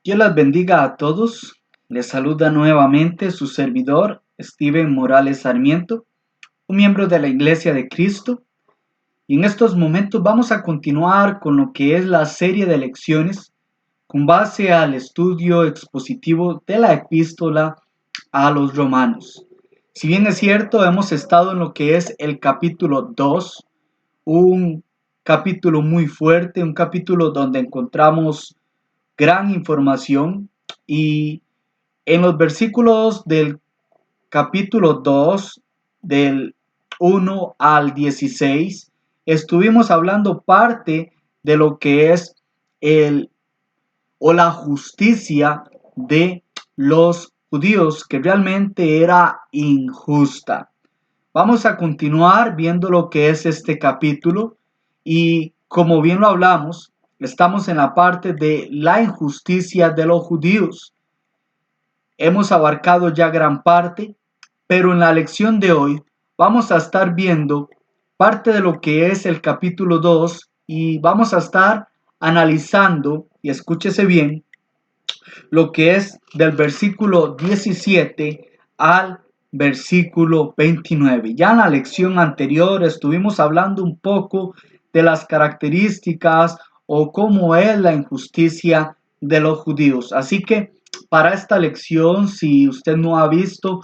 Dios las bendiga a todos. Les saluda nuevamente su servidor, Steven Morales Sarmiento, un miembro de la Iglesia de Cristo. Y en estos momentos vamos a continuar con lo que es la serie de lecciones con base al estudio expositivo de la epístola a los romanos. Si bien es cierto, hemos estado en lo que es el capítulo 2, un capítulo muy fuerte, un capítulo donde encontramos gran información y en los versículos del capítulo 2 del 1 al 16 estuvimos hablando parte de lo que es el o la justicia de los judíos, que realmente era injusta. Vamos a continuar viendo lo que es este capítulo y como bien lo hablamos, estamos en la parte de la injusticia de los judíos. Hemos abarcado ya gran parte, pero en la lección de hoy vamos a estar viendo parte de lo que es el capítulo 2 y vamos a estar analizando, y escúchese bien, lo que es del versículo 17 al versículo 29. Ya en la lección anterior estuvimos hablando un poco de las características o cómo es la injusticia de los judíos. Así que para esta lección, si usted no ha visto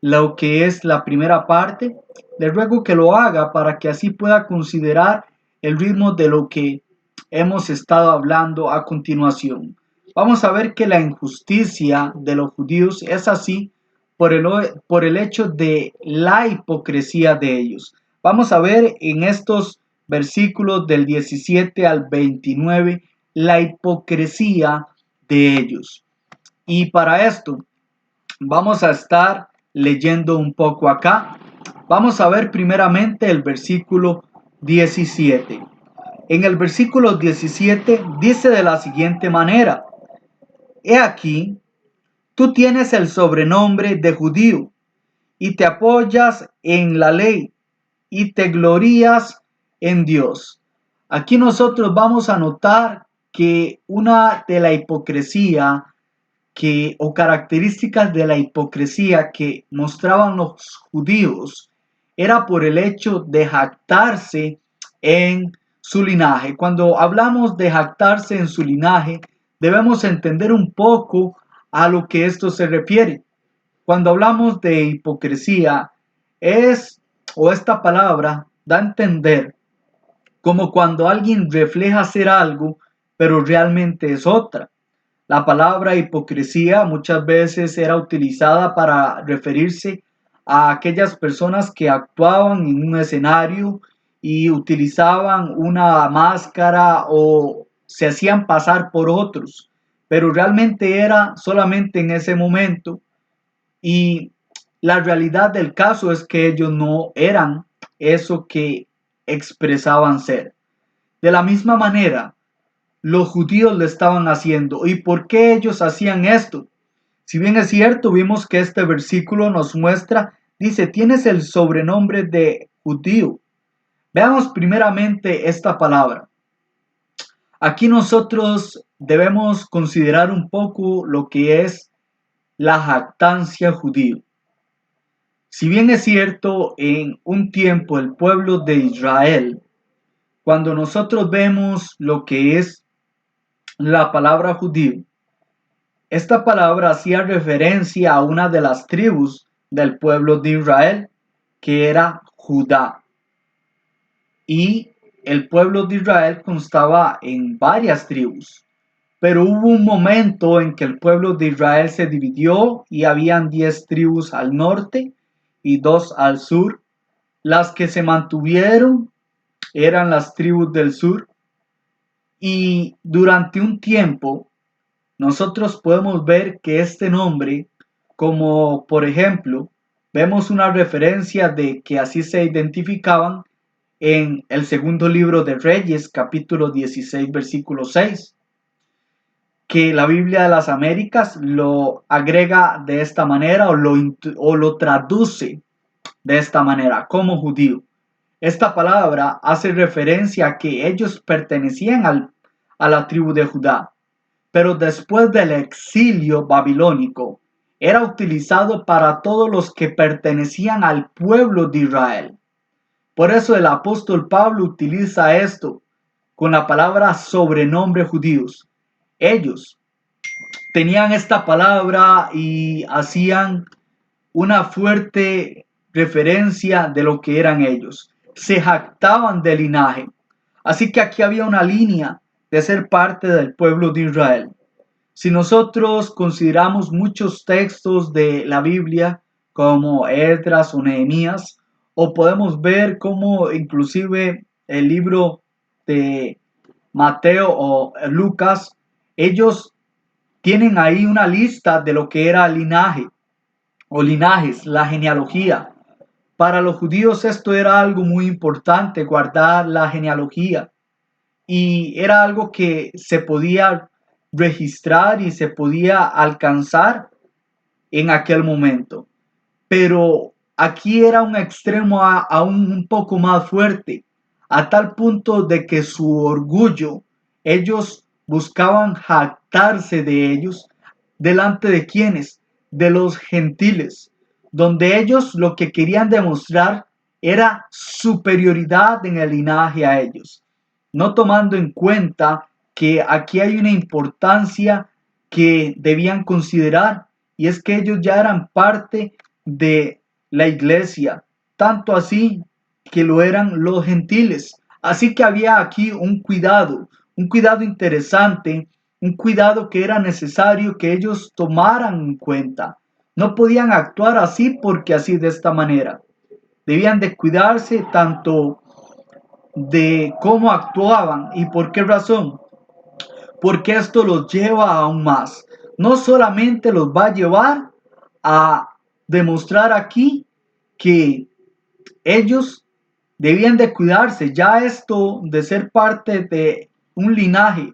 lo que es la primera parte, le ruego que lo haga para que así pueda considerar el ritmo de lo que hemos estado hablando a continuación. Vamos a ver que la injusticia de los judíos es así por el hecho de la hipocresía de ellos. Vamos a ver en estos versículos del 17 al 29 la hipocresía de ellos. Y para esto vamos a estar leyendo un poco acá. Vamos a ver primeramente el versículo 17. En el versículo 17 dice de la siguiente manera: He aquí, tú tienes el sobrenombre de judío y te apoyas en la ley y te glorías en Dios. Aquí nosotros vamos a notar que una de la hipocresía o características de la hipocresía que mostraban los judíos era por el hecho de jactarse en su linaje. Cuando hablamos de jactarse en su linaje, debemos entender un poco a lo que esto se refiere. Cuando hablamos de hipocresía, esta palabra da a entender como cuando alguien refleja ser algo, pero realmente es otra. La palabra hipocresía muchas veces era utilizada para referirse a aquellas personas que actuaban en un escenario y utilizaban una máscara o se hacían pasar por otros, pero realmente era solamente en ese momento y la realidad del caso es que ellos no eran eso que expresaban ser. De la misma manera, los judíos lo estaban haciendo. ¿Y por qué ellos hacían esto? Si bien es cierto, vimos que este versículo nos muestra, dice, tienes el sobrenombre de judío. Veamos primeramente esta palabra. Aquí nosotros debemos considerar un poco lo que es la jactancia judío. Si bien es cierto, en un tiempo el pueblo de Israel, cuando nosotros vemos lo que es la palabra judío, esta palabra hacía referencia a una de las tribus del pueblo de Israel, que era Judá. Y el pueblo de Israel constaba en varias tribus. Pero hubo un momento en que el pueblo de Israel se dividió y habían 10 tribus al norte y 2 al sur. Las que se mantuvieron eran las tribus del sur. Y durante un tiempo nosotros podemos ver que este nombre, como por ejemplo, vemos una referencia de que así se identificaban en el segundo libro de Reyes, capítulo 16, versículo 6, que la Biblia de las Américas lo agrega de esta manera o lo traduce de esta manera, como judío. Esta palabra hace referencia a que ellos pertenecían a la tribu de Judá. pero después del exilio babilónico, era utilizado para todos los que pertenecían al pueblo de Israel. Por eso el apóstol Pablo utiliza esto con la palabra sobrenombre judíos. Ellos tenían esta palabra y hacían una fuerte referencia de lo que eran ellos. Se jactaban del linaje. Así que aquí había una línea de ser parte del pueblo de Israel. Si nosotros consideramos muchos textos de la Biblia como Esdras o Nehemías, o podemos ver cómo inclusive el libro de Mateo o Lucas, ellos tienen ahí una lista de lo que era linaje o linajes, la genealogía. Para los judíos esto era algo muy importante, guardar la genealogía. Y era algo que se podía registrar y se podía alcanzar en aquel momento. Pero aquí era un extremo aún un poco más fuerte, a tal punto de que su orgullo, ellos buscaban jactarse de ellos delante de quienes, de los gentiles, donde ellos lo que querían demostrar era superioridad en el linaje a ellos, no tomando en cuenta que aquí hay una importancia que debían considerar, y es que ellos ya eran parte de la iglesia, tanto así que lo eran los gentiles. Así que había aquí un cuidado interesante, un cuidado que era necesario que ellos tomaran en cuenta. No podían actuar así porque así de esta manera. Debían de cuidarse tanto de cómo actuaban y por qué razón. Porque esto los lleva aún más. No solamente los va a llevar a demostrar aquí que ellos debían de cuidarse. Ya esto de ser parte de un linaje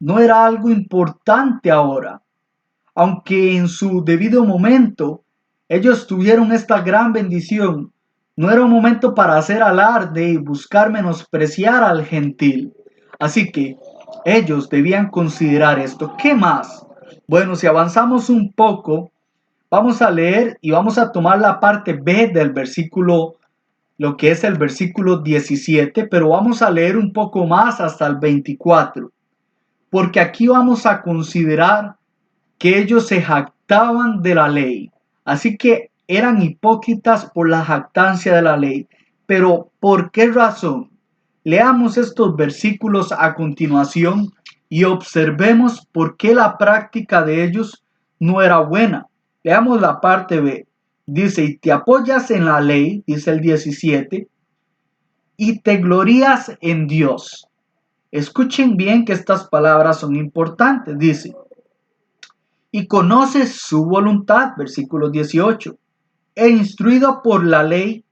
no era algo importante ahora. Aunque en su debido momento ellos tuvieron esta gran bendición, no era un momento para hacer alarde y buscar menospreciar al gentil. Así que ellos debían considerar esto. ¿Qué más? Bueno, si avanzamos un poco, vamos a leer y vamos a tomar la parte B del versículo, lo que es el versículo 17, pero vamos a leer un poco más hasta el 24, porque aquí vamos a considerar que ellos se jactaban de la ley. Así que eran hipócritas por la jactancia de la ley. Pero ¿por qué razón? Leamos estos versículos a continuación y observemos por qué la práctica de ellos no era buena. Leamos la parte B. Dice, y te apoyas en la ley, dice el 17, y te glorías en Dios. Escuchen bien que estas palabras son importantes. Dice, y conoces su voluntad, versículo 18, e instruido por la ley,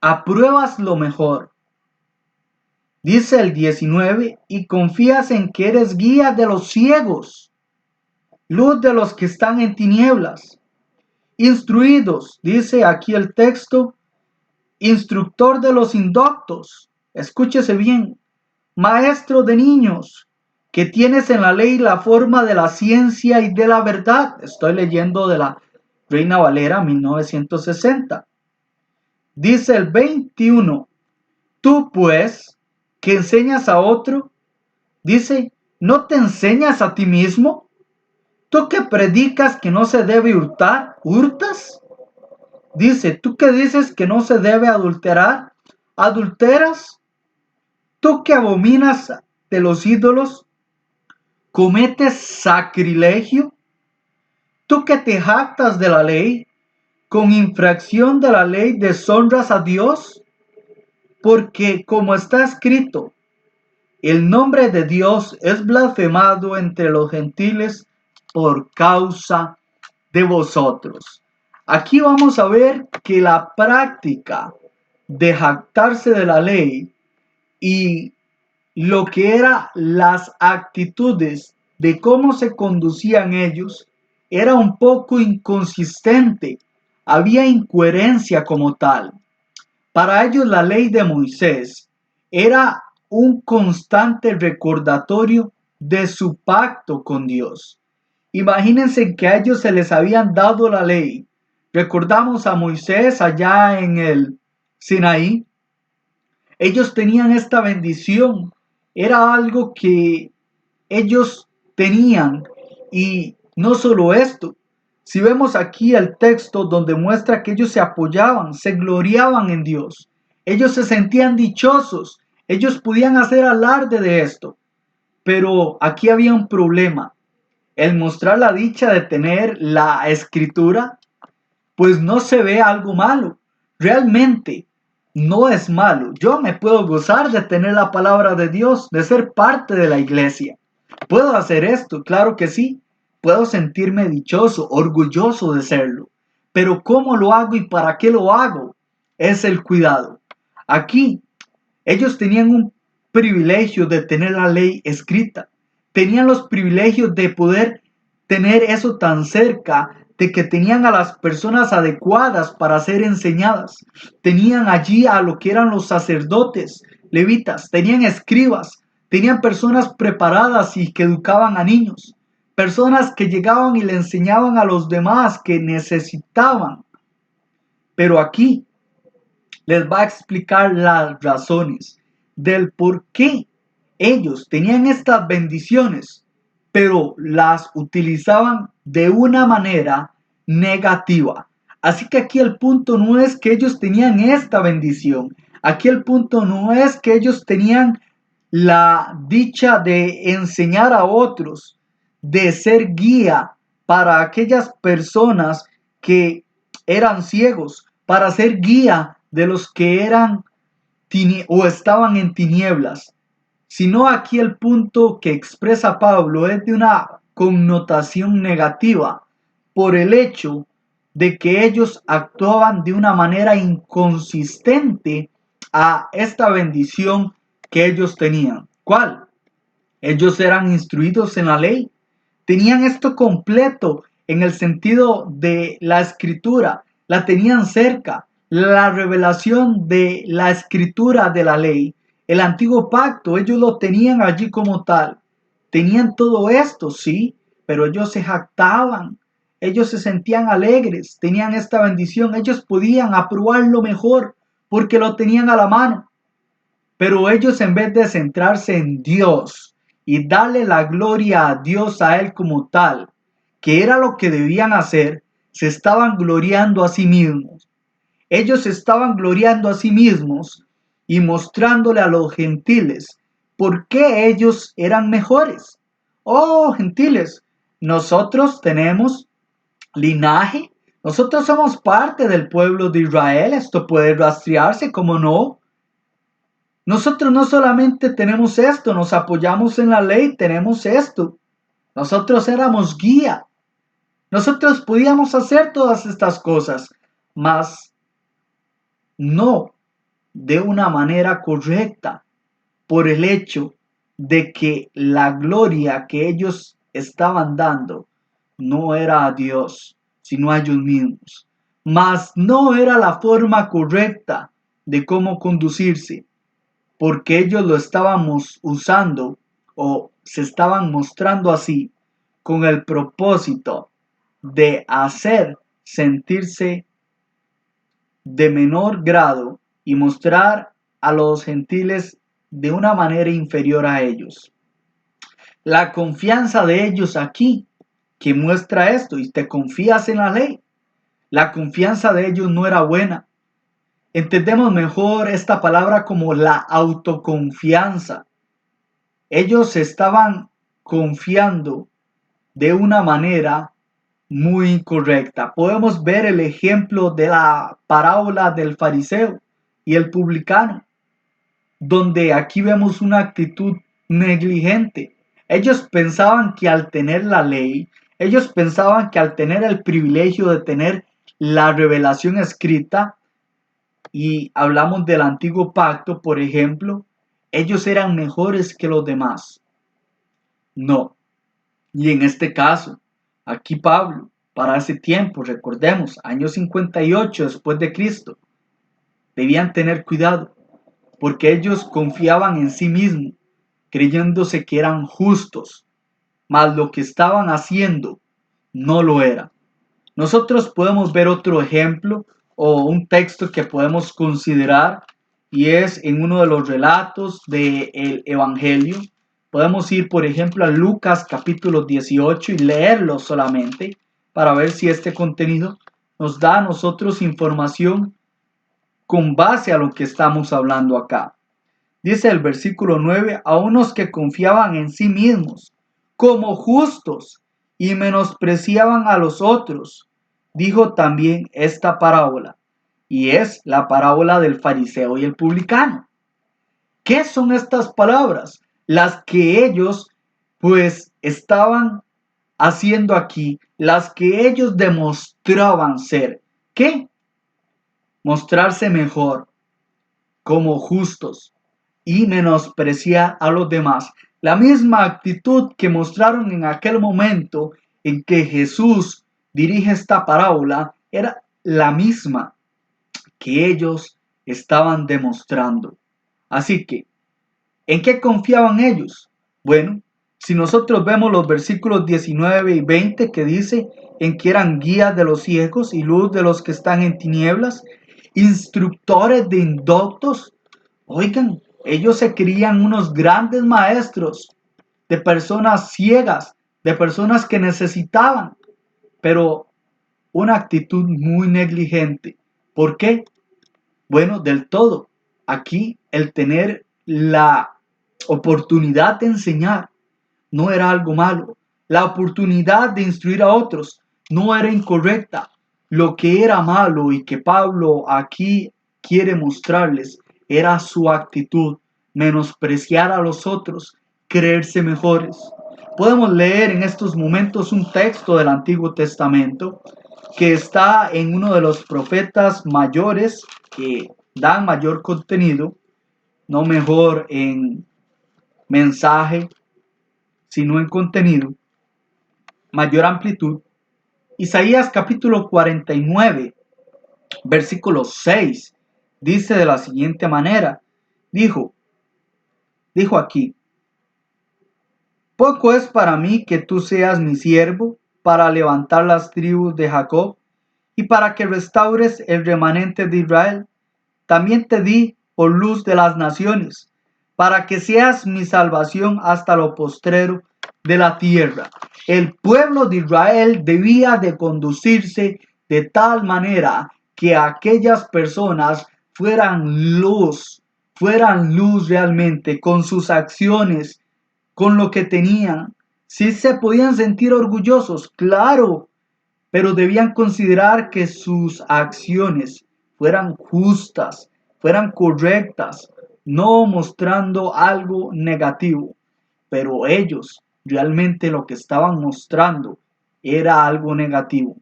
apruebas lo mejor. Dice el 19, y confías en que eres guía de los ciegos, luz de los que están en tinieblas, instruidos, dice aquí el texto, instructor de los indoctos, escúchese bien, maestro de niños, que tienes en la ley la forma de la ciencia y de la verdad. Estoy leyendo de la Reina Valera 1960. Dice el 21, tú pues, que enseñas a otro, dice, ¿no te enseñas a ti mismo? Tú que predicas que no se debe hurtar, ¿hurtas? Dice, tú que dices que no se debe adulterar, ¿adulteras? Tú que abominas de los ídolos, ¿cometes sacrilegio? Tú que te jactas de la ley, con infracción de la ley deshonras a Dios, porque como está escrito, el nombre de Dios es blasfemado entre los gentiles por causa de vosotros. Aquí vamos a ver que la práctica de jactarse de la ley y lo que eran las actitudes de cómo se conducían ellos era un poco inconsistente, había incoherencia como tal. Para ellos la ley de Moisés era un constante recordatorio de su pacto con Dios. Imagínense que a ellos se les habían dado la ley. Recordamos a Moisés allá en el Sinaí. Ellos tenían esta bendición. Era algo que ellos tenían. Y no solo esto. Si vemos aquí el texto donde muestra que ellos se apoyaban, se gloriaban en Dios. Ellos se sentían dichosos. Ellos podían hacer alarde de esto. Pero aquí había un problema. El mostrar la dicha de tener la escritura, pues no se ve algo malo. Realmente no es malo. Yo me puedo gozar de tener la palabra de Dios, de ser parte de la iglesia. ¿Puedo hacer esto? Claro que sí. Puedo sentirme dichoso, orgulloso de serlo. Pero ¿cómo lo hago y para qué lo hago? Es el cuidado. Aquí ellos tenían un privilegio de tener la ley escrita. Tenían los privilegios de poder tener eso tan cerca, de que tenían a las personas adecuadas para ser enseñadas. Tenían allí a lo que eran los sacerdotes, levitas, tenían escribas, tenían personas preparadas y que educaban a niños. Personas que llegaban y le enseñaban a los demás que necesitaban. Pero aquí les va a explicar las razones del por qué ellos tenían estas bendiciones, pero las utilizaban de una manera negativa. Así que aquí el punto no es que ellos tenían esta bendición. Aquí el punto no es que ellos tenían la dicha de enseñar a otros, de ser guía para aquellas personas que eran ciegos, para ser guía de los que eran o estaban en tinieblas, sino aquí el punto que expresa Pablo es de una connotación negativa por el hecho de que ellos actuaban de una manera inconsistente a esta bendición que ellos tenían. ¿Cuál? Ellos eran instruidos en la ley, tenían esto completo en el sentido de la escritura, la tenían cerca, la revelación de la escritura de la ley, el antiguo pacto, ellos lo tenían allí como tal. Tenían todo esto, sí, pero ellos se jactaban, ellos se sentían alegres, tenían esta bendición, ellos podían aprobarlo mejor porque lo tenían a la mano. Pero ellos, en vez de centrarse en Dios y darle la gloria a Dios a Él como tal, que era lo que debían hacer, se estaban gloriando a sí mismos. Ellos se estaban gloriando a sí mismos y mostrándole a los gentiles por qué ellos eran mejores. Oh, gentiles, nosotros tenemos linaje, nosotros somos parte del pueblo de Israel, esto puede rastrearse, ¿cómo no? Nosotros no solamente tenemos esto, nos apoyamos en la ley, tenemos esto. Nosotros éramos guía. Nosotros podíamos hacer todas estas cosas, mas no de una manera correcta, por el hecho de que la gloria que ellos estaban dando no era a Dios, sino a ellos mismos. Mas no era la forma correcta de cómo conducirse, porque ellos lo estábamos usando o se estaban mostrando así con el propósito de hacer sentirse de menor grado y mostrar a los gentiles de una manera inferior a ellos. La confianza de ellos aquí, que muestra esto, y te confías en la ley, la confianza de ellos no era buena. Entendemos mejor esta palabra como la autoconfianza. Ellos estaban confiando de una manera muy incorrecta. Podemos ver el ejemplo de la parábola del fariseo y el publicano, donde aquí vemos una actitud negligente. Ellos pensaban que al tener la ley, ellos pensaban que al tener el privilegio de tener la revelación escrita, y hablamos del antiguo pacto, por ejemplo, ellos eran mejores que los demás. No. Y en este caso, aquí Pablo, para ese tiempo, recordemos, año 58 después de Cristo, debían tener cuidado, porque ellos confiaban en sí mismos, creyéndose que eran justos, mas lo que estaban haciendo no lo era. Nosotros podemos ver otro ejemplo o un texto que podemos considerar y es en uno de los relatos del Evangelio. Podemos ir, por ejemplo, a Lucas capítulo 18 y leerlo solamente para ver si este contenido nos da a nosotros información con base a lo que estamos hablando acá. Dice el versículo 9, a unos que confiaban en sí mismos como justos y menospreciaban a los otros, dijo también esta parábola, y es la parábola del fariseo y el publicano. ¿Qué son estas palabras? Las que ellos pues estaban haciendo aquí, las que ellos demostraban ser. ¿Qué? Mostrarse mejor como justos y menospreciar a los demás. La misma actitud que mostraron en aquel momento en que Jesús dirige esta parábola era la misma que ellos estaban demostrando. Así que, ¿en qué confiaban ellos? Bueno, si nosotros vemos los versículos 19 y 20 que dice en que eran guías de los ciegos y luz de los que están en tinieblas, instructores de indoctos, oigan, ellos se creían unos grandes maestros de personas ciegas, de personas que necesitaban, pero una actitud muy negligente. ¿Por qué? Bueno, del todo. Aquí el tener la oportunidad de enseñar no era algo malo. La oportunidad de instruir a otros no era incorrecta. Lo que era malo y que Pablo aquí quiere mostrarles era su actitud, menospreciar a los otros, creerse mejores. Podemos leer en estos momentos un texto del Antiguo Testamento que está en uno de los profetas mayores que dan mayor contenido, no mejor en mensaje, sino en contenido, mayor amplitud. Isaías capítulo 49, versículo 6, dice de la siguiente manera, dijo aquí, poco es para mí que tú seas mi siervo para levantar las tribus de Jacob y para que restaures el remanente de Israel. También te di por luz de las naciones, para que seas mi salvación hasta lo postrero de la tierra. El pueblo de Israel debía de conducirse de tal manera que aquellas personas fueran luz realmente con sus acciones, con lo que tenían. Sí se podían sentir orgullosos, claro, pero debían considerar que sus acciones fueran justas, fueran correctas, no mostrando algo negativo. Pero ellos realmente lo que estaban mostrando era algo negativo.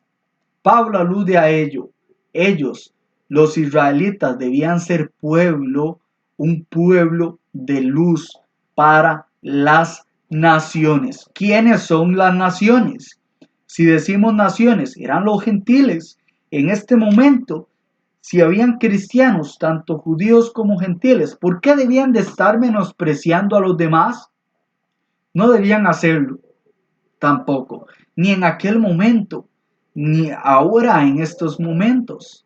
Pablo alude a ello. Ellos, los israelitas, debían ser un pueblo de luz para las naciones. ¿Quiénes son las naciones? Si decimos naciones, eran los gentiles. En este momento, si habían cristianos, tanto judíos como gentiles, ¿por qué debían de estar menospreciando a los demás? No debían hacerlo tampoco, ni en aquel momento, ni ahora en estos momentos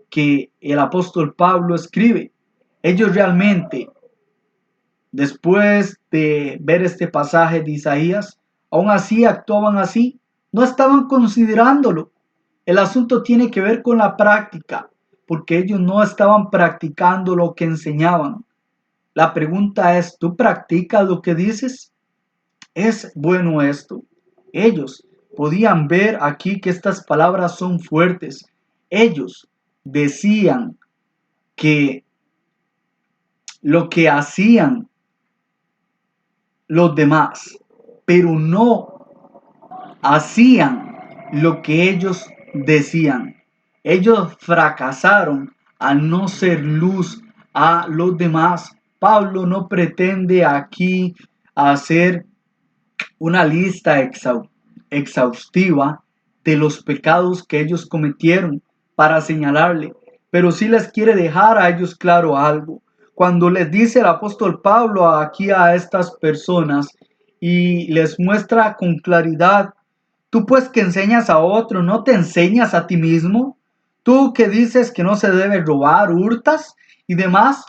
que el apóstol Pablo escribe. Ellos realmente, después de ver este pasaje de Isaías, aún así actuaban así, no estaban considerándolo. El asunto tiene que ver con la práctica, porque ellos no estaban practicando lo que enseñaban. La pregunta es, ¿tú practicas lo que dices? ¿Es bueno esto? Ellos podían ver aquí que estas palabras son fuertes. Ellos decían que lo que hacían los demás, pero no hacían lo que ellos decían. Ellos fracasaron al no ser luz a los demás. Pablo no pretende aquí hacer una lista exhaustiva de los pecados que ellos cometieron para señalarle, pero sí les quiere dejar a ellos claro algo. cuando les dice el apóstol Pablo aquí a estas personas y les muestra con claridad, tú pues que enseñas a otro, ¿no te enseñas a ti mismo? Tú que dices que no se debe robar, hurtas y demás.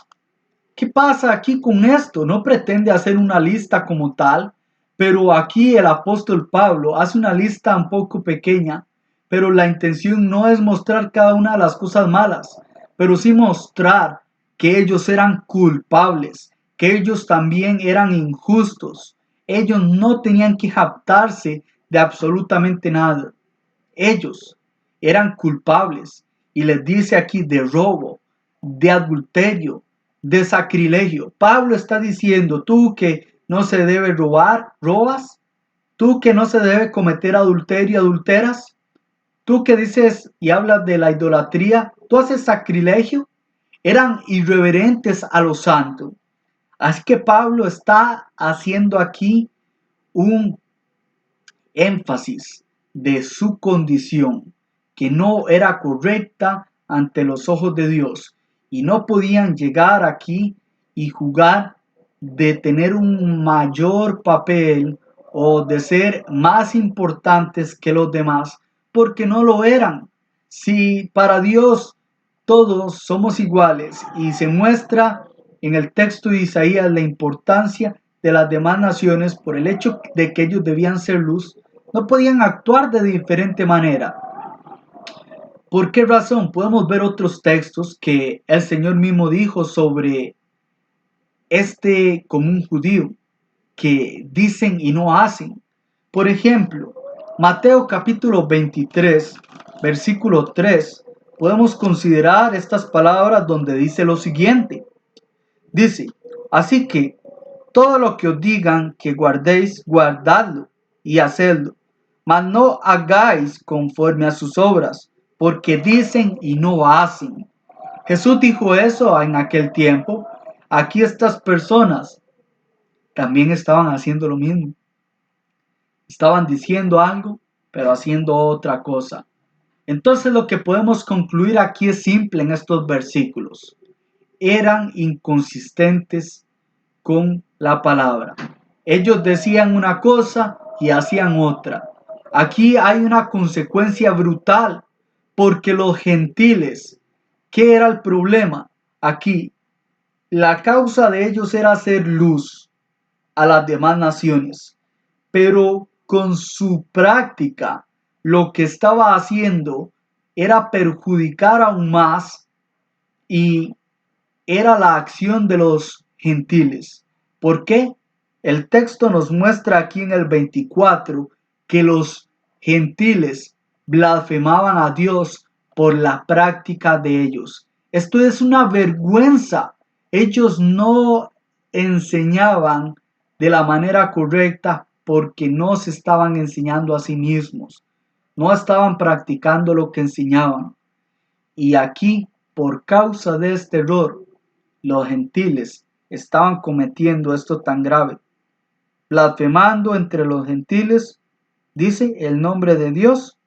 ¿Qué pasa aquí con esto? No pretende hacer una lista como tal, pero aquí el apóstol Pablo hace una lista un poco pequeña, pero la intención no es mostrar cada una de las cosas malas, pero sí mostrar que ellos eran culpables, que ellos también eran injustos. Ellos no tenían que jactarse de absolutamente nada. Ellos eran culpables y les dice aquí de robo, de adulterio, de sacrilegio. Pablo está diciendo, tú que no se debe robar, robas. Tú que no se debe cometer adulterio, adulteras. Tú que dices y hablas de la idolatría, tú haces sacrilegio. Eran irreverentes a lo santo. Así que Pablo está haciendo aquí un énfasis de su condición, que no era correcta ante los ojos de Dios, y no podían llegar aquí y jugar de tener un mayor papel o de ser más importantes que los demás, porque no lo eran. Si para Dios todos somos iguales y se muestra en el texto de Isaías la importancia de las demás naciones por el hecho de que ellos debían ser luz, no podían actuar de diferente manera. ¿Por qué razón? Podemos ver otros textos que el Señor mismo dijo sobre este común judío, que dicen y no hacen. Por ejemplo, Mateo capítulo 23, versículo 3, podemos considerar estas palabras donde dice lo siguiente. Dice, así que todo lo que os digan que guardéis, guardadlo y hacedlo, mas no hagáis conforme a sus obras, porque dicen y no hacen. Jesús dijo eso en aquel tiempo. Aquí estas personas también estaban haciendo lo mismo. Estaban diciendo algo, pero haciendo otra cosa. Entonces lo que podemos concluir aquí es simple en estos versículos. Eran inconsistentes con la palabra. Ellos decían una cosa y hacían otra. Aquí hay una consecuencia brutal, porque los gentiles, ¿qué era el problema? Aquí, la causa de ellos era hacer luz a las demás naciones, pero con su práctica lo que estaba haciendo era perjudicar aún más y era la acción de los gentiles. ¿Por qué? El texto nos muestra aquí en el 24 que los gentiles blasfemaban a Dios por la práctica de ellos. Esto es una vergüenza. Ellos no enseñaban de la manera correcta porque no se estaban enseñando a sí mismos. No estaban practicando lo que enseñaban. Y aquí, por causa de este error, los gentiles estaban cometiendo esto tan grave, blasfemando entre los gentiles, dice el nombre de Dios,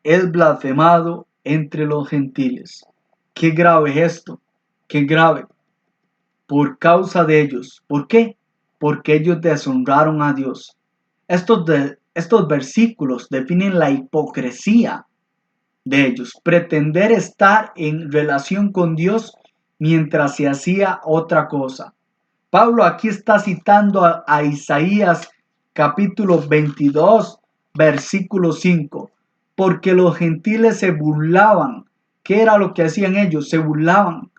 es blasfemado entre los gentiles. Qué grave es esto, qué grave, por causa de ellos. ¿Por qué? Porque ellos deshonraron a Dios. Estos versículos definen la hipocresía de ellos, pretender estar en relación con Dios mientras se hacía otra cosa. Pablo aquí está citando a Isaías capítulo 22, versículo 5, porque los gentiles se burlaban. ¿Qué era lo que hacían ellos? Se burlaban.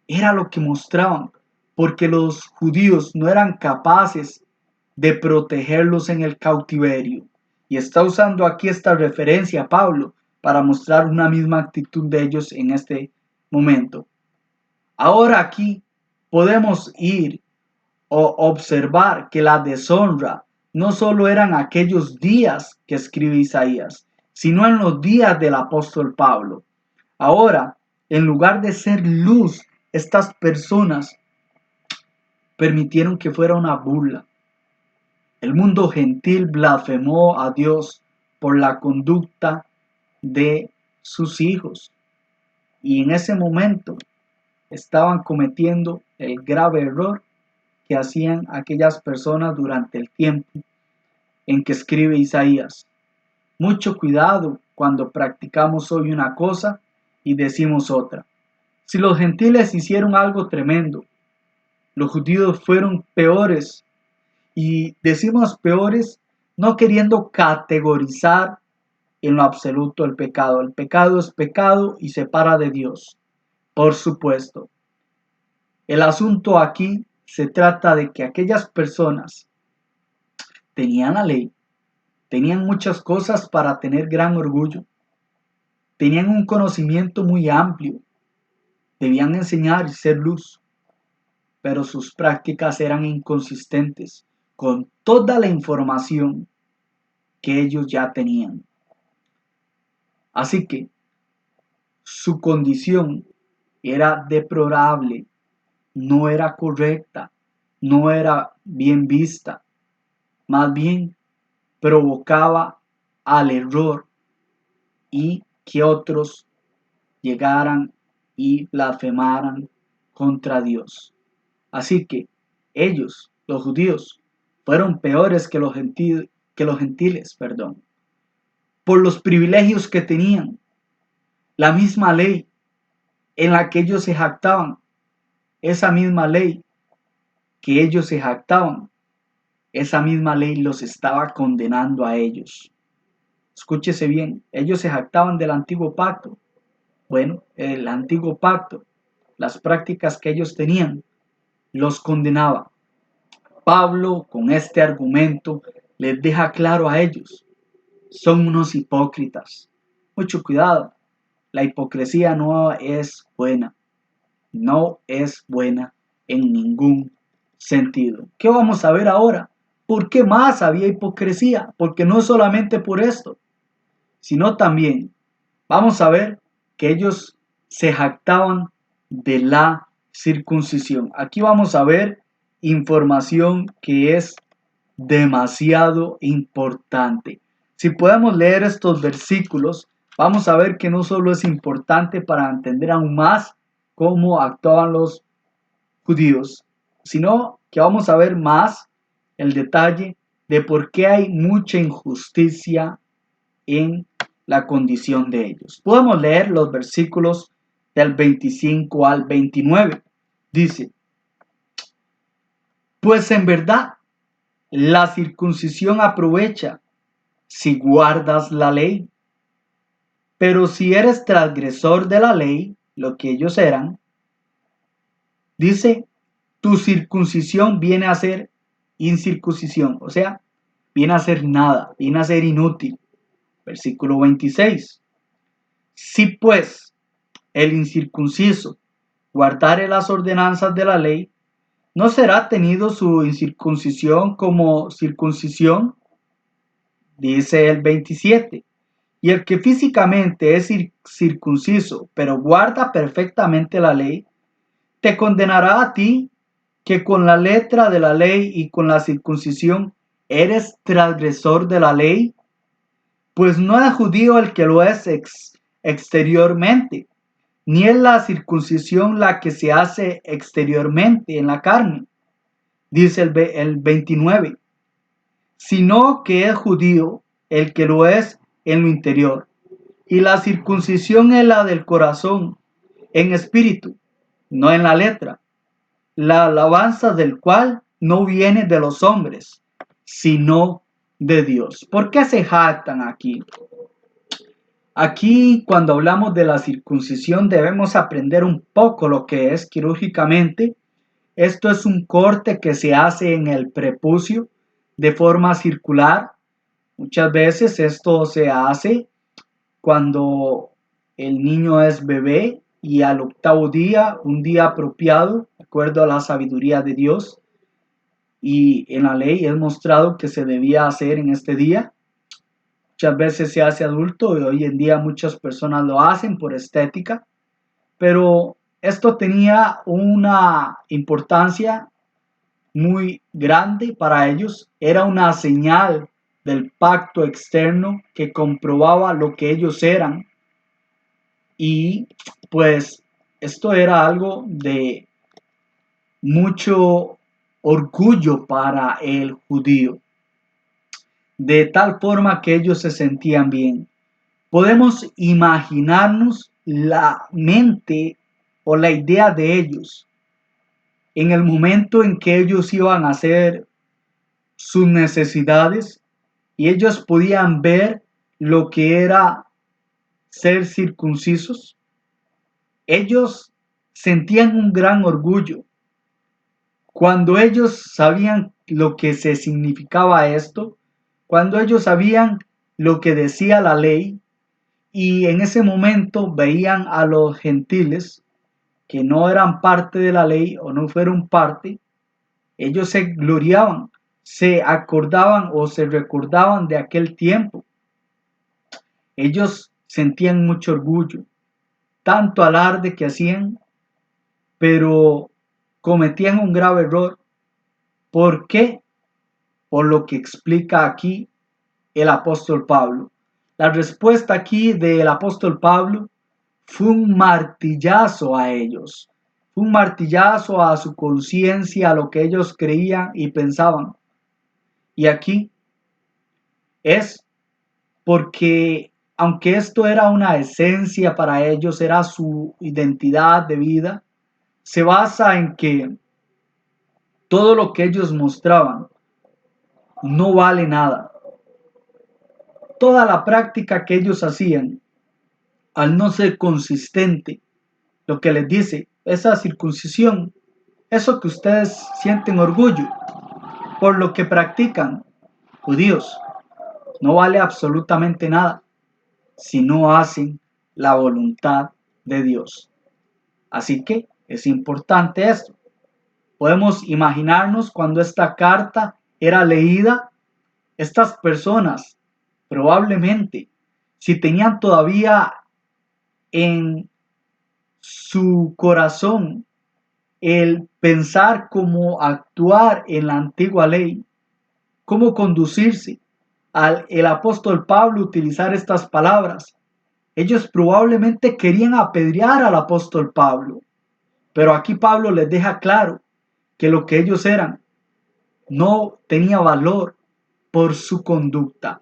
Era lo que mostraban, porque los judíos no eran capaces de protegerlos en el cautiverio. Y está usando aquí esta referencia Pablo para mostrar una misma actitud de ellos en este momento. Ahora aquí podemos ir o observar que la deshonra no solo eran aquellos días que escribe Isaías, sino en los días del apóstol Pablo. Ahora, en lugar de ser luz, estas personas permitieron que fuera una burla. El mundo gentil blasfemó a Dios por la conducta de sus hijos. Y en ese momento estaban cometiendo el grave error que hacían aquellas personas durante el tiempo en que escribe Isaías. Mucho cuidado cuando practicamos hoy una cosa y decimos otra. Si los gentiles hicieron algo tremendo, los judíos fueron peores, y decimos peores no queriendo categorizar en lo absoluto el pecado. El pecado es pecado y separa de Dios, por supuesto. El asunto aquí se trata de que aquellas personas tenían la ley, tenían muchas cosas para tener gran orgullo, tenían un conocimiento muy amplio, debían enseñar y ser luz, pero sus prácticas eran inconsistentes con toda la información que ellos ya tenían. Así que su condición era deplorable, no era correcta, no era bien vista, más bien provocaba al error y que otros llegaran y blasfemaran contra Dios. Así que ellos, los judíos, fueron peores que los gentiles, por los privilegios que tenían. La misma ley en la que ellos se jactaban, esa misma ley que ellos se jactaban, esa misma ley los estaba condenando a ellos. Escúchese bien, ellos se jactaban del antiguo pacto. Bueno, el antiguo pacto, las prácticas que ellos tenían, los condenaba. Pablo, con este argumento, les deja claro a ellos: son unos hipócritas. Mucho cuidado, la hipocresía no es buena. No es buena en ningún sentido. ¿Qué vamos a ver ahora? ¿Por qué más había hipocresía? Porque no solamente por esto, sino también vamos a ver que ellos se jactaban de la circuncisión. Aquí vamos a ver información que es demasiado importante. Si podemos leer estos versículos, vamos a ver que no solo es importante para entender aún más cómo actuaban los judíos, sino que vamos a ver más el detalle de por qué hay mucha injusticia en la condición de ellos. Podemos leer los versículos del 25 al 29. Dice: pues en verdad la circuncisión aprovecha si guardas la ley, pero si eres transgresor de la ley, lo que ellos eran, dice, tu circuncisión viene a ser incircuncisión, o sea, viene a ser nada, viene a ser inútil. Versículo 26. Si pues el incircunciso guardare las ordenanzas de la ley, ¿no será tenido su incircuncisión como circuncisión? Dice el 27. Y el que físicamente es circunciso, pero guarda perfectamente la ley, te condenará a ti, que con la letra de la ley y con la circuncisión eres transgresor de la ley. Pues no es judío el que lo es exteriormente, ni es la circuncisión la que se hace exteriormente en la carne, dice el 29, sino que es judío el que lo es en lo interior, y la circuncisión es la del corazón, en espíritu, no en la letra, la alabanza del cual no viene de los hombres, sino de Dios. ¿Por qué se jactan aquí? Aquí, cuando hablamos de la circuncisión, debemos aprender un poco lo que es quirúrgicamente. Esto es un corte que se hace en el prepucio de forma circular. Muchas veces esto se hace cuando el niño es bebé y al octavo día, un día apropiado, de acuerdo a la sabiduría de Dios, y en la ley es mostrado que se debía hacer en este día. Muchas veces se hace adulto y hoy en día muchas personas lo hacen por estética, pero esto tenía una importancia muy grande para ellos. Era una señal del pacto externo que comprobaba lo que ellos eran, y pues Esto era algo de mucho orgullo para el judío, de tal forma que ellos se sentían bien. Podemos imaginarnos la mente o la idea de ellos en el momento en que ellos iban a hacer sus necesidades y ellos podían ver lo que era ser circuncisos. Ellos sentían un gran orgullo cuando ellos sabían lo que se significaba esto, cuando ellos sabían lo que decía la ley, y en ese momento veían a los gentiles que no eran parte de la ley o no fueron parte, ellos se gloriaban, se acordaban o se recordaban de aquel tiempo. Ellos sentían mucho orgullo, tanto alarde que hacían, pero cometían un grave error. ¿Por qué? Por lo que explica aquí el apóstol Pablo. La respuesta aquí del apóstol Pablo fue un martillazo a ellos, fue un martillazo a su conciencia, a lo que ellos creían y pensaban. Y aquí es porque aunque esto era una esencia para ellos, era su identidad de vida, se basa en que todo lo que ellos mostraban no vale nada. Toda la práctica que ellos hacían, al no ser consistente, lo que les dice, esa circuncisión, eso que ustedes sienten orgullo por lo que practican, judíos, no vale absolutamente nada si no hacen la voluntad de Dios. Así que es importante esto. Podemos imaginarnos cuando esta carta era leída, estas personas probablemente, si tenían todavía en su corazón el pensar cómo actuar en la antigua ley, cómo conducirse, al el apóstol Pablo utilizar estas palabras, ellos probablemente querían apedrear al apóstol Pablo, pero aquí Pablo les deja claro que lo que ellos eran no tenía valor por su conducta.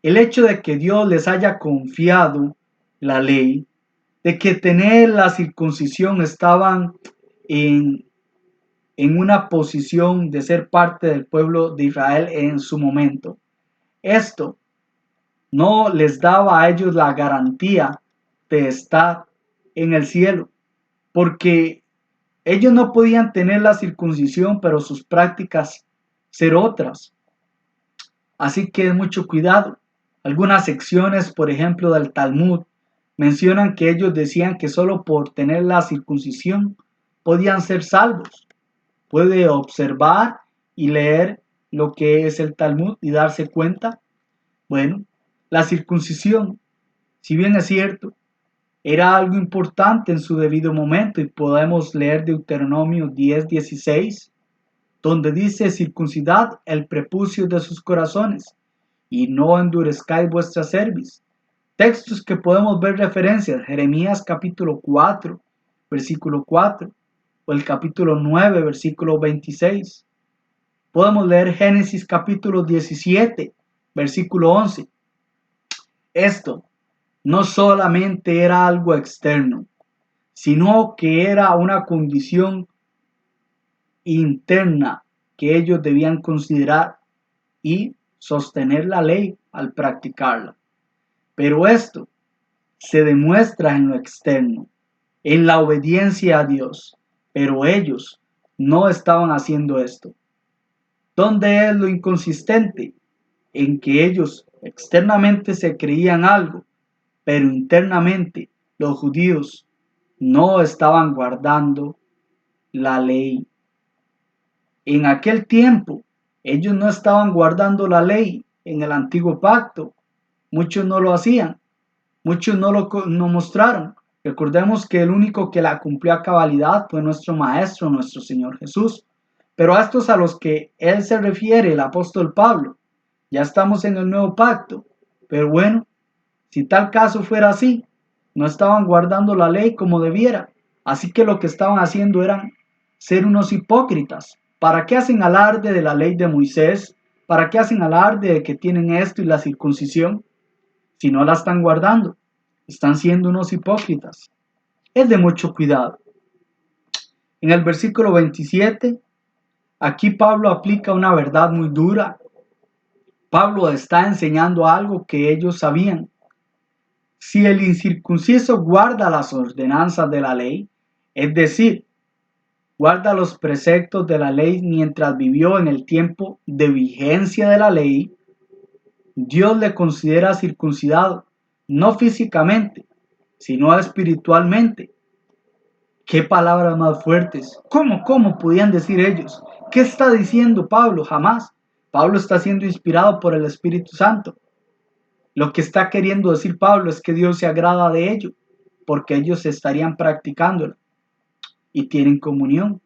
El hecho de que Dios les haya confiado la ley, de que tener la circuncisión estaban en, en una posición de ser parte del pueblo de Israel en su momento. Esto no les daba a ellos la garantía de estar en el cielo, porque ellos no podían tener la circuncisión, pero sus prácticas ser otras. Así que mucho cuidado. Algunas secciones, por ejemplo, del Talmud, mencionan que ellos decían que solo por tener la circuncisión podían ser salvos. Puede observar y leer lo que es el Talmud y darse cuenta. Bueno, la circuncisión, si bien es cierto, era algo importante en su debido momento y podemos leer Deuteronomio 10:16, donde dice: circuncidad el prepucio de sus corazones y no endurezcáis vuestra cerviz. Textos que podemos ver referencias: Jeremías capítulo 4, versículo 4, o el capítulo 9, versículo 26. Podemos leer Génesis capítulo 17, versículo 11. Esto no solamente era algo externo, sino que era una condición interna que ellos debían considerar y sostener la ley al practicarla. Pero esto se demuestra en lo externo, en la obediencia a Dios, pero ellos no estaban haciendo esto. ¿Dónde es lo inconsistente? En que ellos externamente se creían algo, pero internamente los judíos no estaban guardando la ley. En aquel tiempo, ellos no estaban guardando la ley en el antiguo pacto. Muchos no lo hacían, muchos no mostraron. Recordemos que el único que la cumplió a cabalidad fue nuestro Maestro, nuestro Señor Jesús. Pero a estos a los que él se refiere, el apóstol Pablo, ya estamos en el nuevo pacto. Pero bueno, si tal caso fuera así, no estaban guardando la ley como debiera. Así que lo que estaban haciendo eran ser unos hipócritas. ¿Para qué hacen alarde de la ley de Moisés? ¿Para qué hacen alarde de que tienen esto y la circuncisión? Si no la están guardando, están siendo unos hipócritas. Es de mucho cuidado. En el versículo 27, aquí Pablo aplica una verdad muy dura. Pablo está enseñando algo que ellos sabían. Si el incircunciso guarda las ordenanzas de la ley, es decir, guarda los preceptos de la ley mientras vivió en el tiempo de vigencia de la ley, Dios le considera circuncidado, no físicamente, sino espiritualmente. ¿Qué palabras más fuertes? ¿Cómo podían decir ellos? ¿Qué está diciendo Pablo? Jamás. Pablo está siendo inspirado por el Espíritu Santo. Lo que está queriendo decir Pablo es que Dios se agrada de ello, porque ellos estarían practicándolo y tienen comunión.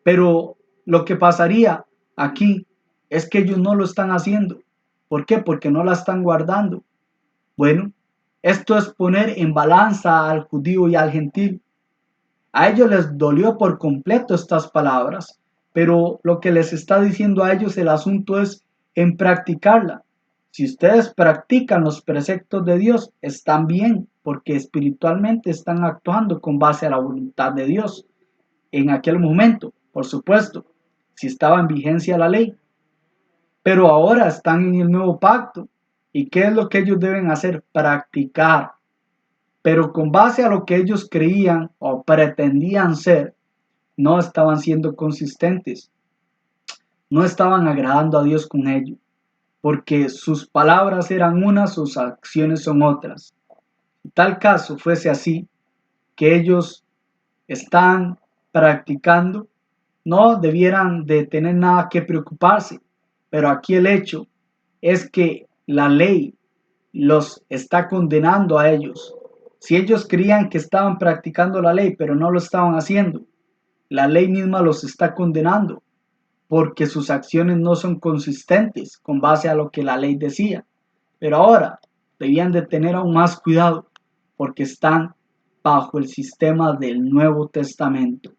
Pero lo que pasaría aquí es que ellos no lo están haciendo. ¿Por qué? Porque no la están guardando. Bueno, esto es poner en balanza al judío y al gentil. A ellos les dolió por completo estas palabras, pero lo que les está diciendo a ellos el asunto es en practicarla. Si ustedes practican los preceptos de Dios, están bien, porque espiritualmente están actuando con base a la voluntad de Dios. En aquel momento, por supuesto, si estaba en vigencia la ley, pero ahora están en el nuevo pacto. ¿Y qué es lo que ellos deben hacer? Practicar. Pero con base a lo que ellos creían o pretendían ser, no estaban siendo consistentes, no estaban agradando a Dios con ello, porque sus palabras eran unas, sus acciones son otras. En tal caso fuese así, que ellos están practicando, no debieran de tener nada que preocuparse, pero aquí el hecho es que la ley los está condenando a ellos. Si ellos creían que estaban practicando la ley, pero no lo estaban haciendo, la ley misma los está condenando porque sus acciones no son consistentes con base a lo que la ley decía. Pero ahora debían de tener aún más cuidado porque están bajo el sistema del Nuevo Testamento.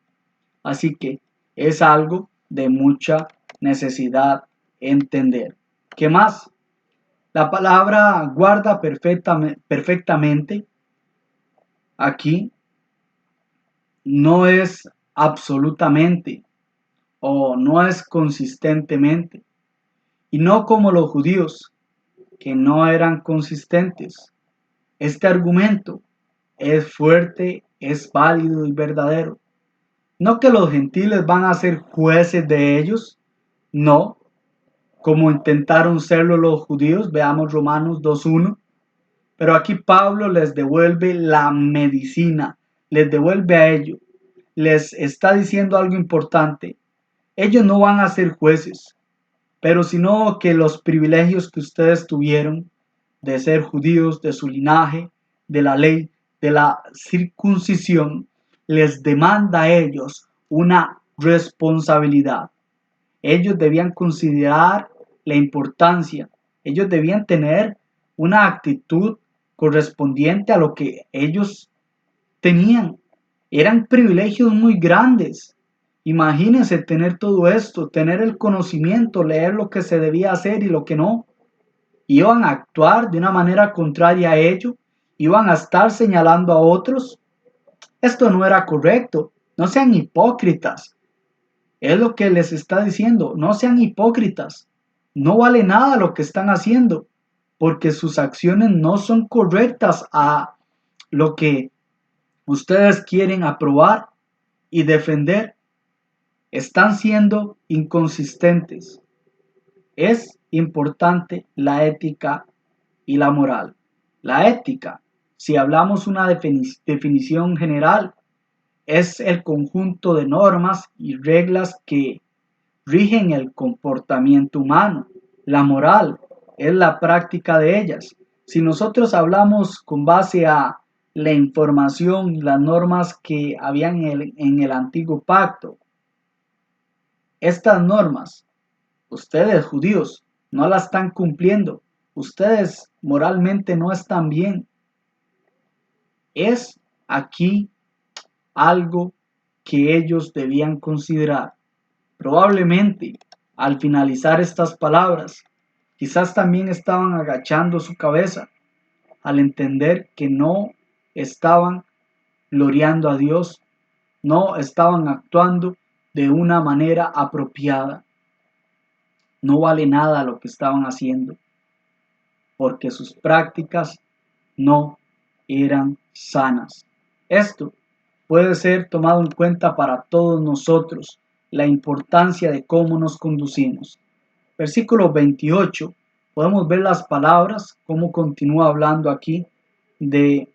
Así que es algo de mucha necesidad entender. ¿Qué más? La palabra guarda perfectamente aquí no es absolutamente o no es consistentemente. Y no como los judíos, que no eran consistentes. Este argumento es fuerte, es válido y verdadero. No que los gentiles van a ser jueces de ellos, no, como intentaron serlo los judíos, veamos Romanos 2:1. Pero aquí Pablo les devuelve la medicina, les devuelve a ellos, les está diciendo algo importante. Ellos no van a ser jueces, pero sino que los privilegios que ustedes tuvieron de ser judíos, de su linaje, de la ley, de la circuncisión, les demanda a ellos una responsabilidad. Ellos debían considerar la importancia, ellos debían tener una actitud correspondiente a lo que ellos tenían. Eran privilegios muy grandes. Imagínense tener todo esto, tener el conocimiento, leer lo que se debía hacer y lo que no. Iban a actuar de una manera contraria a ello, iban a estar señalando a otros. Esto no era correcto. No sean hipócritas. Es lo que les está diciendo. No sean hipócritas. No vale nada lo que están haciendo, porque sus acciones no son correctas a lo que ustedes quieren aprobar y defender. Están siendo inconsistentes. Es importante la ética y la moral. La ética, si hablamos una definición general, es el conjunto de normas y reglas que rigen el comportamiento humano. La moral es la práctica de ellas. Si nosotros hablamos con base a la información y las normas que habían en el antiguo pacto, estas normas, ustedes judíos no las están cumpliendo, ustedes moralmente no están bien. Es aquí algo que ellos debían considerar. Probablemente, al finalizar estas palabras, quizás también estaban agachando su cabeza al entender que no estaban gloriando a Dios, no estaban actuando de una manera apropiada. No vale nada lo que estaban haciendo, porque sus prácticas no eran sanas. Esto puede ser tomado en cuenta para todos nosotros, la importancia de cómo nos conducimos. Versículo 28, podemos ver las palabras, cómo continúa hablando aquí, de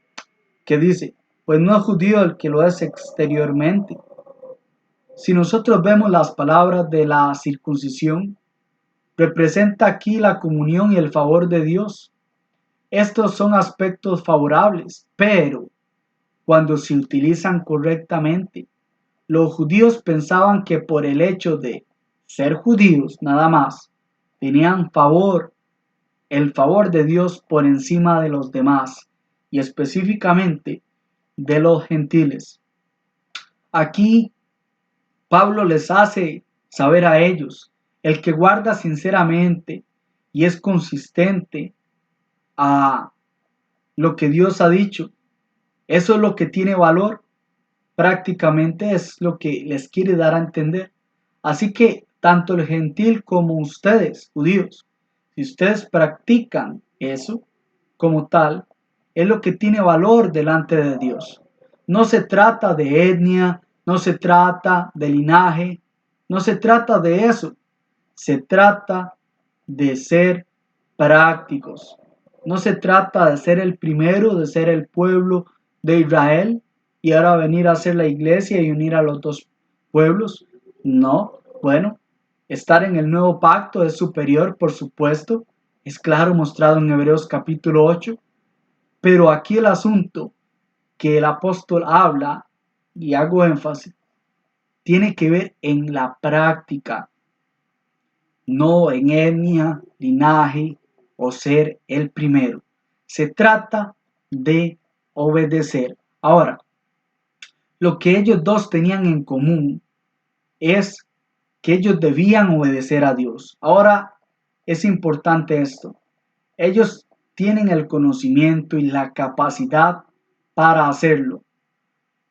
que dice, pues no es judío el que lo es exteriormente. Si nosotros vemos las palabras de la circuncisión, representa aquí la comunión y el favor de Dios. Estos son aspectos favorables, pero cuando se utilizan correctamente, los judíos pensaban que por el hecho de ser judíos nada más, tenían el favor de Dios por encima de los demás, y específicamente de los gentiles. Aquí Pablo les hace saber a ellos, el que guarda sinceramente y es consistente a lo que Dios ha dicho, eso es lo que tiene valor, prácticamente es lo que les quiere dar a entender. Así que tanto el gentil como ustedes, judíos, si ustedes practican eso como tal, es lo que tiene valor delante de Dios. No se trata de etnia, no se trata de linaje, no se trata de eso. Se trata de ser prácticos. No se trata de ser el primero, de ser el pueblo de Israel y ahora venir a ser la iglesia y unir a los dos pueblos. No, bueno, estar en el nuevo pacto es superior, por supuesto. Es claro, mostrado en Hebreos capítulo 8. Pero aquí el asunto que el apóstol habla, y hago énfasis, tiene que ver en la práctica, no en etnia, linaje o ser el primero. Se trata de obedecer. Ahora, lo que ellos dos tenían en común es que ellos debían obedecer a Dios. Ahora es importante esto. Ellos tienen el conocimiento y la capacidad para hacerlo.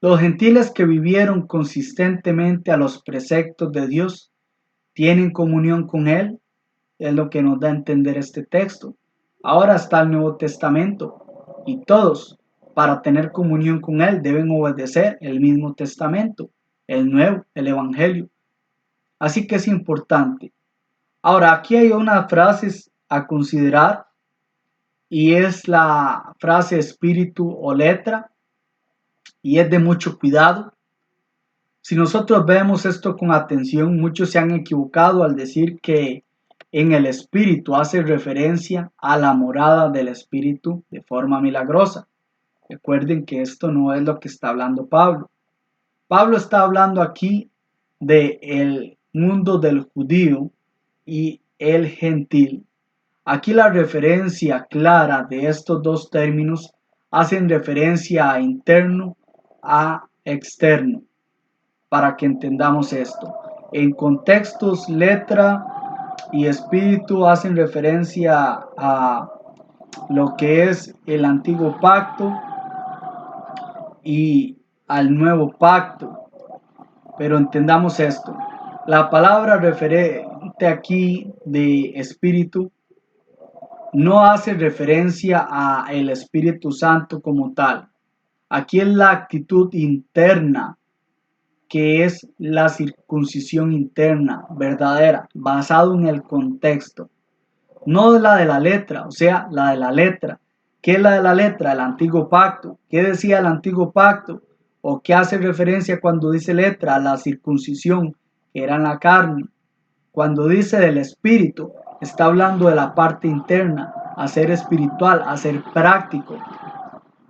Los gentiles que vivieron consistentemente a los preceptos de Dios tienen comunión con Él, es lo que nos da a entender este texto. Ahora está el Nuevo Testamento y todos, para tener comunión con Él, deben obedecer el mismo testamento, el nuevo, el Evangelio. Así que es importante. Ahora, aquí hay unas frases a considerar y es la frase espíritu o letra y es de mucho cuidado. Si nosotros vemos esto con atención, muchos se han equivocado al decir que en el espíritu hace referencia a la morada del espíritu de forma milagrosa. Recuerden que esto no es lo que está hablando Pablo. Pablo está hablando aquí del mundo del judío y el gentil. Aquí la referencia clara de estos dos términos hacen referencia a interno a externo, para que entendamos esto. En contextos, letra y espíritu hacen referencia a lo que es el antiguo pacto y al nuevo pacto. Pero entendamos esto. La palabra referente aquí de espíritu no hace referencia a el Espíritu Santo como tal. Aquí es la actitud interna, que es la circuncisión interna, verdadera, basado en el contexto. No la de la letra, o sea, la de la letra. ¿Qué es la de la letra? El antiguo pacto. ¿Qué decía el antiguo pacto? ¿O qué hace referencia cuando dice letra? A la circuncisión, que era en la carne. Cuando dice del espíritu, está hablando de la parte interna, a ser espiritual, a ser práctico.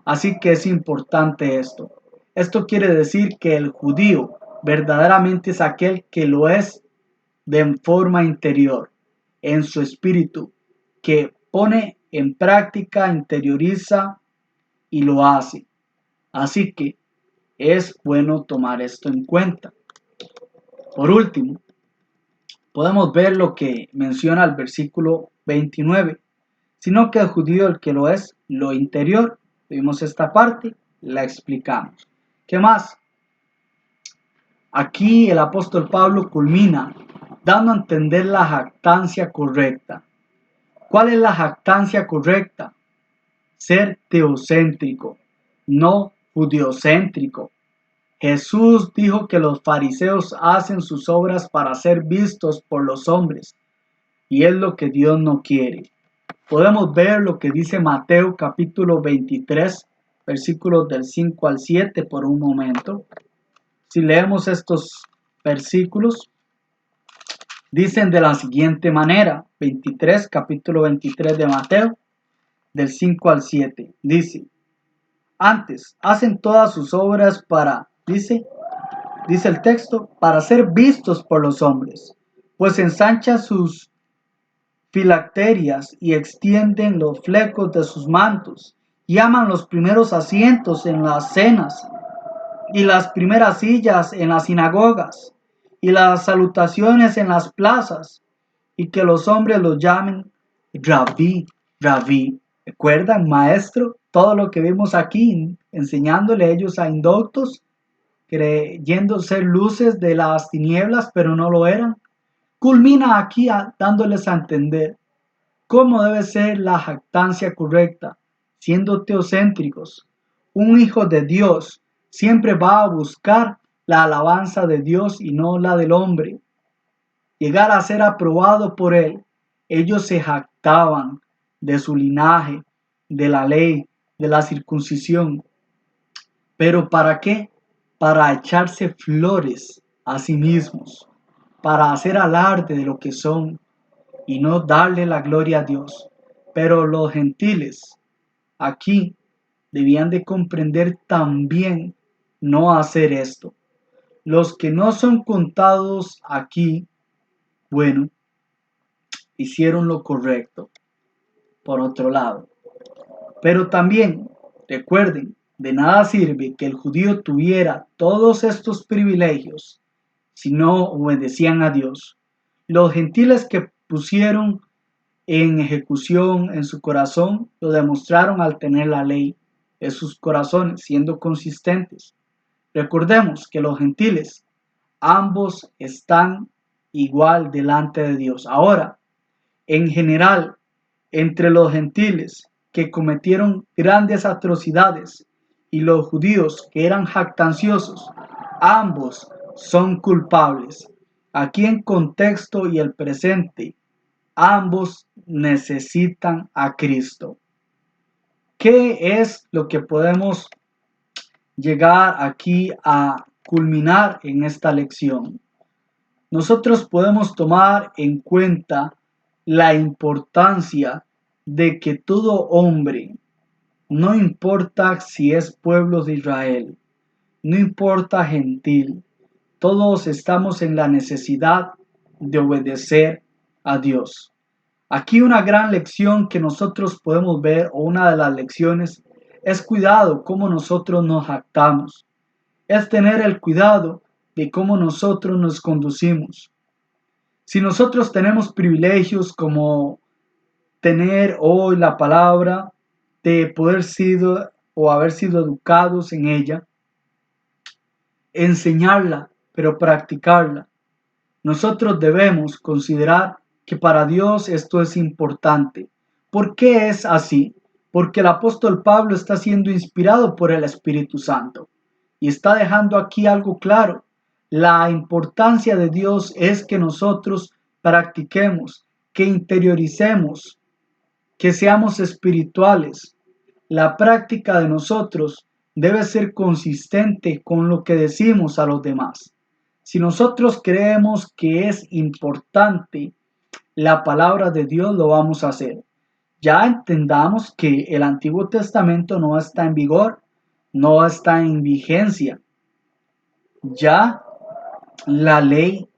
Así que es importante esto. Esto quiere decir que el judío verdaderamente es aquel que lo es de forma interior, en su espíritu, que pone en práctica, interioriza y lo hace. Así que Es bueno tomar esto en cuenta. Por último, podemos ver lo que menciona el versículo 29, sino que el judío el que lo es, lo interior. Vimos esta parte, la explicamos. ¿Qué más? Aquí el apóstol Pablo culmina dando a entender la jactancia correcta. ¿Cuál es la jactancia correcta? Ser teocéntrico, no judiocéntrico. Jesús dijo que los fariseos hacen sus obras para ser vistos por los hombres, y es lo que Dios no quiere. Podemos ver lo que dice Mateo capítulo 23, versículos del 5 al 7 por un momento. Si leemos estos versículos, dicen de la siguiente manera, capítulo 23 de Mateo, del 5 al 7, dice: antes, hacen todas sus obras para, dice el texto, para ser vistos por los hombres, pues ensanchan sus filacterias y extienden los flecos de sus mantos, y aman los primeros asientos en las cenas, y las primeras sillas en las sinagogas, y las salutaciones en las plazas, y que los hombres los llamen Rabí, Rabí. ¿Recuerdan, maestro? Todo lo que vimos aquí, enseñándole ellos a indoctos, creyendo ser luces de las tinieblas, pero no lo eran. Culmina aquí dándoles a entender cómo debe ser la jactancia correcta, siendo teocéntricos. Un hijo de Dios siempre va a buscar la alabanza de Dios y no la del hombre. Llegar a ser aprobado por él. Ellos se jactaban de su linaje, de la ley, de la circuncisión. ¿Pero para qué? Para echarse flores a sí mismos, para hacer alarde de lo que son y no darle la gloria a Dios. Pero los gentiles aquí debían de comprender también no hacer esto. Los que no son contados aquí, bueno, hicieron lo correcto, por otro lado. Pero también, recuerden, de nada sirve que el judío tuviera todos estos privilegios si no obedecían a Dios. Los gentiles que pusieron en ejecución en su corazón lo demostraron al tener la ley en sus corazones, siendo consistentes. Recordemos que los gentiles, ambos están igual delante de Dios. Ahora, en general, entre los gentiles que cometieron grandes atrocidades y los judíos que eran jactanciosos, ambos son culpables. Aquí en contexto y el presente, ambos necesitan a Cristo. ¿Qué es lo que podemos llegar aquí a culminar en esta lección? Nosotros podemos tomar en cuenta la importancia de que todo hombre, no importa si es pueblo de Israel, no importa gentil, todos estamos en la necesidad de obedecer a Dios. Aquí una gran lección que nosotros podemos ver, o una de las lecciones, es cuidado cómo nosotros nos jactamos. Es tener el cuidado de cómo nosotros nos conducimos. Si nosotros tenemos privilegios como tener hoy la palabra, de poder sido o haber sido educados en ella, enseñarla, pero practicarla. Nosotros debemos considerar que para Dios esto es importante. ¿Por qué es así? Porque el apóstol Pablo está siendo inspirado por el Espíritu Santo y está dejando aquí algo claro. La importancia de Dios es que nosotros practiquemos, que interioricemos, que seamos espirituales. La práctica de nosotros debe ser consistente con lo que decimos a los demás. Si nosotros creemos que es importante la palabra de Dios, lo vamos a hacer. Ya entendamos que el Antiguo Testamento no está en vigor, no está en vigencia. Ya la ley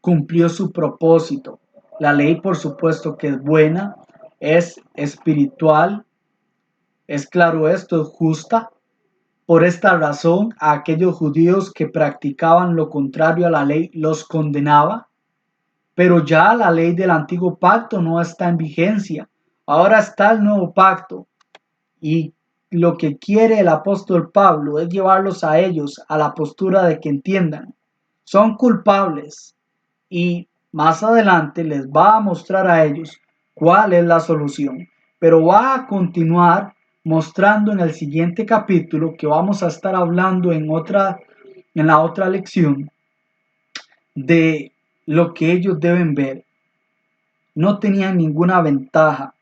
cumplió su propósito. La ley, por supuesto, que es buena, es espiritual, es claro esto, es justa, Por esta razón, a aquellos judíos que practicaban lo contrario a la ley los condenaba, pero ya la ley del antiguo pacto no está en vigencia. Ahora está el nuevo pacto y lo que quiere el apóstol Pablo es llevarlos a ellos a la postura de que entiendan. Son culpables y más adelante les va a mostrar a ellos cuál es la solución. Pero va a continuar mostrando en el siguiente capítulo que vamos a estar hablando en la otra lección de lo que ellos deben ver. No tenían ninguna ventaja,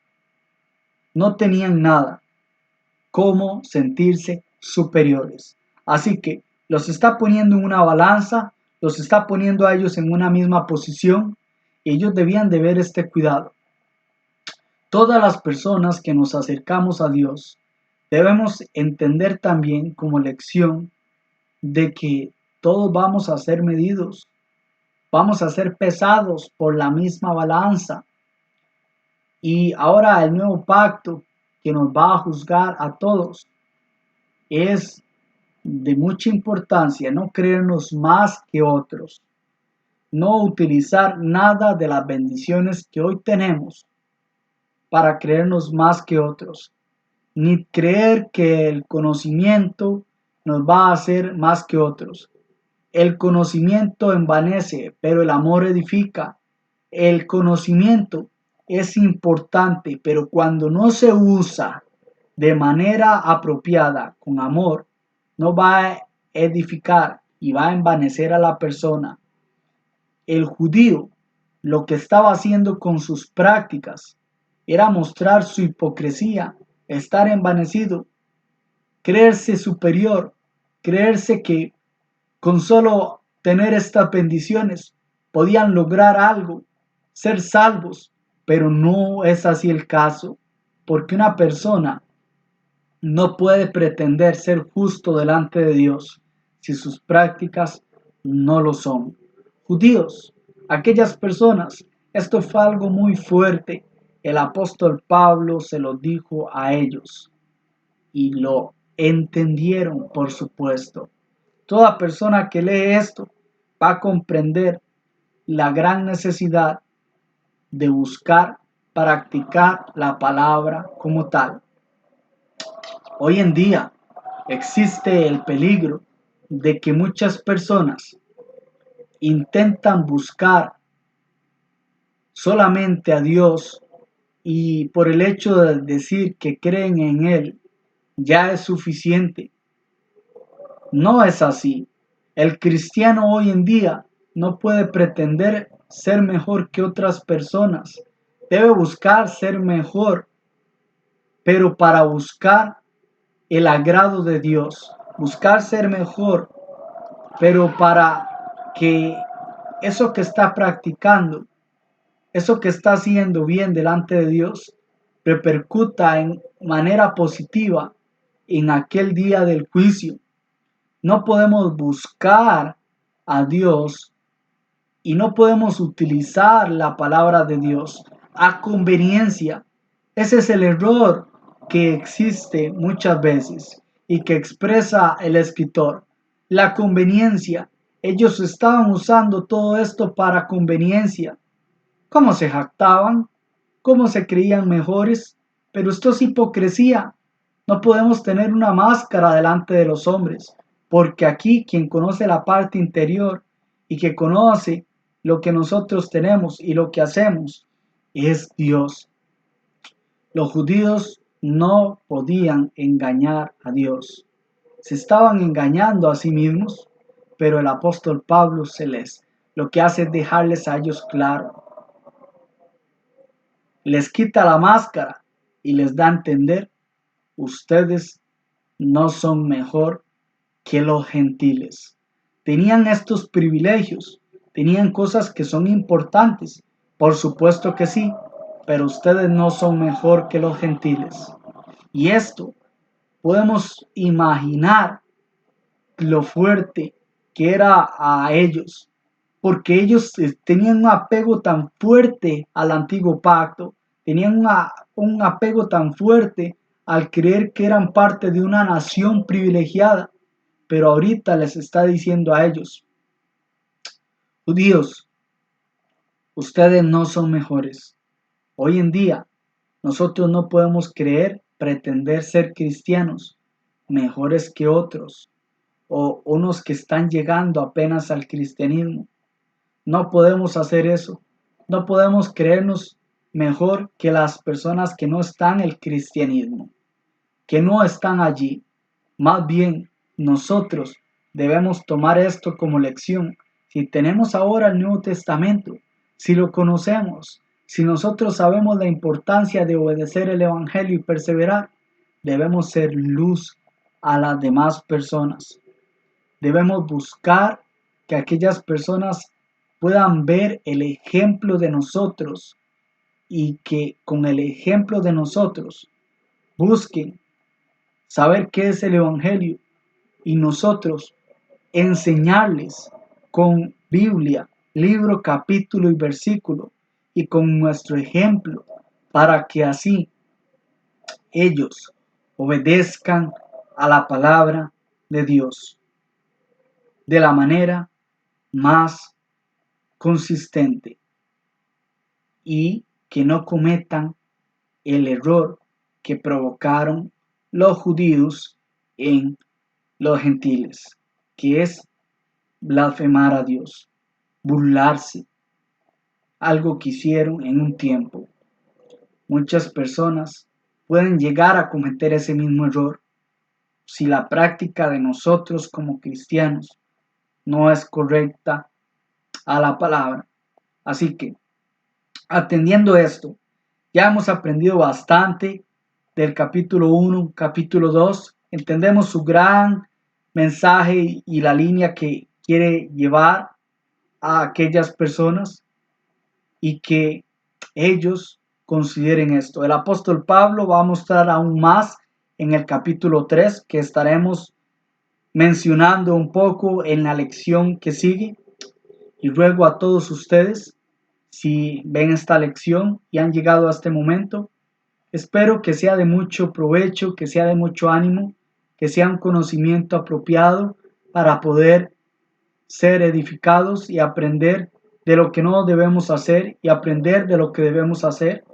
no tenían nada, cómo sentirse superiores. Así que los está poniendo en una balanza, los está poniendo a ellos en una misma posición y ellos debían de ver este cuidado. Todas las personas que nos acercamos a Dios debemos entender también como lección de que todos vamos a ser medidos, vamos a ser pesados por la misma balanza. Y ahora el nuevo pacto que nos va a juzgar a todos es de mucha importancia no creernos más que otros, no utilizar nada de las bendiciones que hoy tenemos para creernos más que otros, ni creer que el conocimiento nos va a hacer más que otros. El conocimiento envanece, pero el amor edifica. El conocimiento es importante, pero cuando no se usa de manera apropiada, con amor, no va a edificar y va a envanecer a la persona. El judío lo que estaba haciendo con sus prácticas era mostrar su hipocresía, estar envanecido, creerse superior, creerse que con solo tener estas bendiciones podían lograr algo, ser salvos, pero no es así el caso, porque una persona no puede pretender ser justo delante de Dios si sus prácticas no lo son. Judíos, aquellas personas, esto fue algo muy fuerte. El apóstol Pablo se lo dijo a ellos y lo entendieron, por supuesto. Toda persona que lee esto va a comprender la gran necesidad de buscar practicar la palabra como tal. Hoy en día existe el peligro de que muchas personas intentan buscar solamente a Dios y por el hecho de decir que creen en Él ya es suficiente. No es así. El cristiano hoy en día no puede pretender ser mejor que otras personas. Debe buscar ser mejor, pero para buscar el agrado de Dios. Buscar ser mejor, pero para que eso que está practicando, eso que está haciendo bien delante de Dios, repercuta en manera positiva en aquel día del juicio. No podemos buscar a Dios y no podemos utilizar la palabra de Dios a conveniencia. Ese es el error que existe muchas veces y que expresa el escritor. La conveniencia. Ellos estaban usando todo esto para conveniencia. ¿Cómo se jactaban? ¿Cómo se creían mejores? Pero esto es hipocresía. No podemos tener una máscara delante de los hombres, porque aquí quien conoce la parte interior y que conoce lo que nosotros tenemos y lo que hacemos es Dios. Los judíos no podían engañar a Dios. Se estaban engañando a sí mismos, pero el apóstol Pablo lo que hace es dejarles a ellos claro. Les quita la máscara y les da a entender, ustedes no son mejor que los gentiles. Tenían estos privilegios, tenían cosas que son importantes, por supuesto que sí, pero ustedes no son mejor que los gentiles. Y esto podemos imaginar lo fuerte que era a ellos, porque ellos tenían un apego tan fuerte al antiguo pacto, tenían un apego tan fuerte al creer que eran parte de una nación privilegiada, pero ahorita les está diciendo a ellos: judíos, ustedes no son mejores. Hoy en día, nosotros no podemos pretender ser cristianos mejores que otros o unos que están llegando apenas al cristianismo. No podemos hacer eso. No podemos creernos mejor que las personas que no están en el cristianismo, que no están allí. Más bien, nosotros debemos tomar esto como lección. Si tenemos ahora el Nuevo Testamento, si lo conocemos, si nosotros sabemos la importancia de obedecer el Evangelio y perseverar, debemos ser luz a las demás personas. Debemos buscar que aquellas personas puedan ver el ejemplo de nosotros y que con el ejemplo de nosotros busquen saber qué es el Evangelio y nosotros enseñarles con Biblia, libro, capítulo y versículo y con nuestro ejemplo para que así ellos obedezcan a la palabra de Dios de la manera más consistente y que no cometan el error que provocaron los judíos en los gentiles, que es blasfemar a Dios, burlarse, algo que hicieron en un tiempo. Muchas personas pueden llegar a cometer ese mismo error si la práctica de nosotros como cristianos no es correcta a la palabra. Así que, atendiendo esto, ya hemos aprendido bastante del capítulo 1, capítulo 2. Entendemos su gran mensaje y la línea que quiere llevar a aquellas personas y que ellos consideren esto. El apóstol Pablo va a mostrar aún más en el capítulo 3, que estaremos mencionando un poco en la lección que sigue. Y ruego a todos ustedes, si ven esta lección y han llegado a este momento, espero que sea de mucho provecho, que sea de mucho ánimo, que sea un conocimiento apropiado para poder ser edificados y aprender de lo que no debemos hacer y aprender de lo que debemos hacer.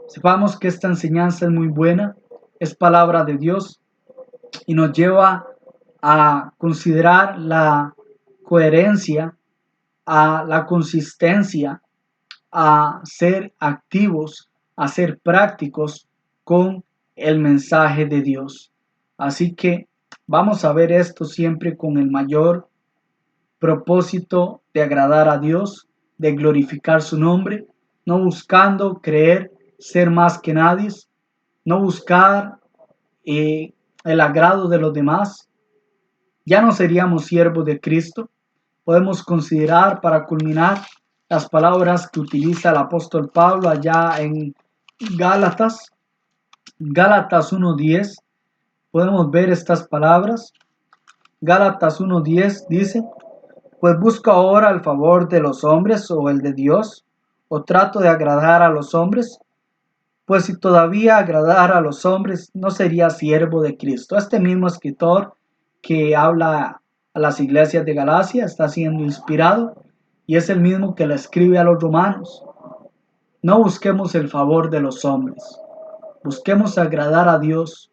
Sepamos que esta enseñanza es muy buena, es palabra de Dios y nos lleva a considerar la coherencia, a la consistencia, a ser activos, a ser prácticos con el mensaje de Dios. Así que vamos a ver esto siempre con el mayor propósito de agradar a Dios, de glorificar su nombre, no buscando creer ser más que nadie, no buscar el agrado de los demás. Ya no seríamos siervos de Cristo. Podemos considerar, para culminar, las palabras que utiliza el apóstol Pablo allá en Gálatas, Gálatas 1:10. Podemos ver estas palabras. Gálatas 1:10 dice: pues busco ahora el favor de los hombres o el de Dios, o trato de agradar a los hombres, pues si todavía agradara a los hombres, no sería siervo de Cristo. Este mismo escritor que habla a las iglesias de Galacia está siendo inspirado y es el mismo que le escribe a los romanos. No busquemos el favor de los hombres, busquemos agradar a Dios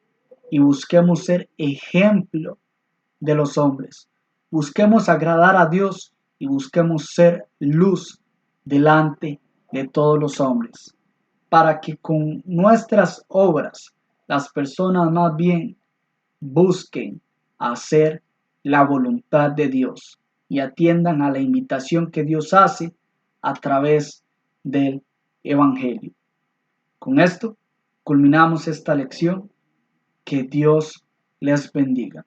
y busquemos ser ejemplo de los hombres. Busquemos agradar a Dios y busquemos ser luz delante de todos los hombres, para que con nuestras obras las personas más bien busquen hacer la voluntad de Dios y atiendan a la invitación que Dios hace a través del Evangelio. Con esto culminamos esta lección. Que Dios les bendiga.